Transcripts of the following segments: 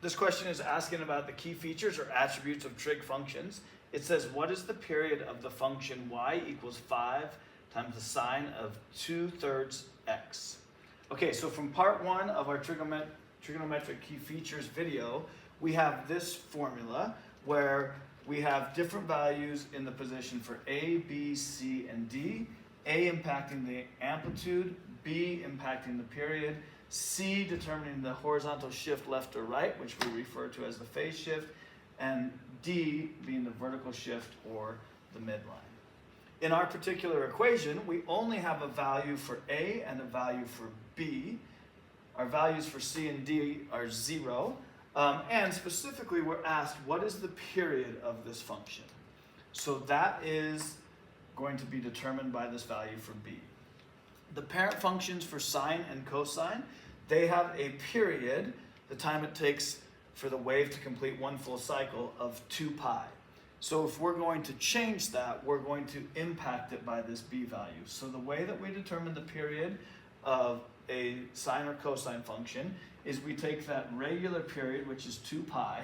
This question is asking about the key features or attributes of trig functions. It says, what is the period of the function y equals 5 times the sine of 2/3 x? Okay, so from part 1 of our trigonometric key features video, we have this formula where we have different values in the position for A, B, C, and D. A impacting the amplitude, B impacting the period, C determining the horizontal shift left or right, which we refer to as the phase shift, and D being the vertical shift or the midline. In our particular equation, we only have a value for A and a value for B. Our values for C and D are 0. And specifically, we're asked, what is the period of this function? So that is going to be determined by this value for B. The parent functions for sine and cosine, they have a period, the time it takes for the wave to complete one full cycle, of 2 pi. So if we're going to change that, we're going to impact it by this B value. So the way that we determine the period of a sine or cosine function is we take that regular period, which is 2 pi,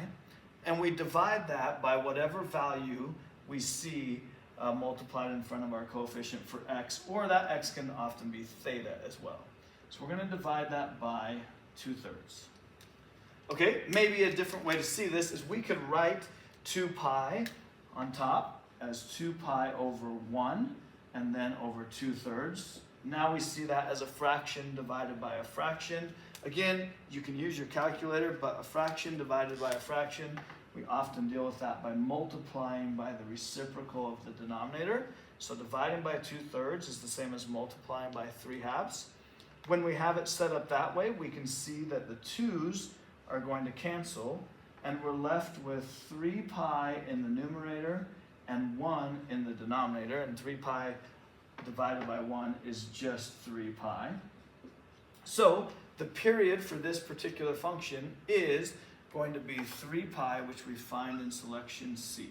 and we divide that by whatever value we see multiplied in front of our coefficient for x, or that x can often be theta as well. So we're going to divide that by 2/3. Okay, maybe a different way to see this is we could write 2 pi on top as 2 pi over 1 and then over 2/3. Now we see that as a fraction divided by a fraction. Again, you can use your calculator, but a fraction divided by a fraction, we often deal with that by multiplying by the reciprocal of the denominator. So dividing by 2/3 is the same as multiplying by 3/2. When we have it set up that way, we can see that the 2's are going to cancel, and we're left with 3 pi in the numerator and 1 in the denominator, and 3 pi divided by 1 is just 3 pi. So the period for this particular function is going to be 3 pi, which we find in selection C.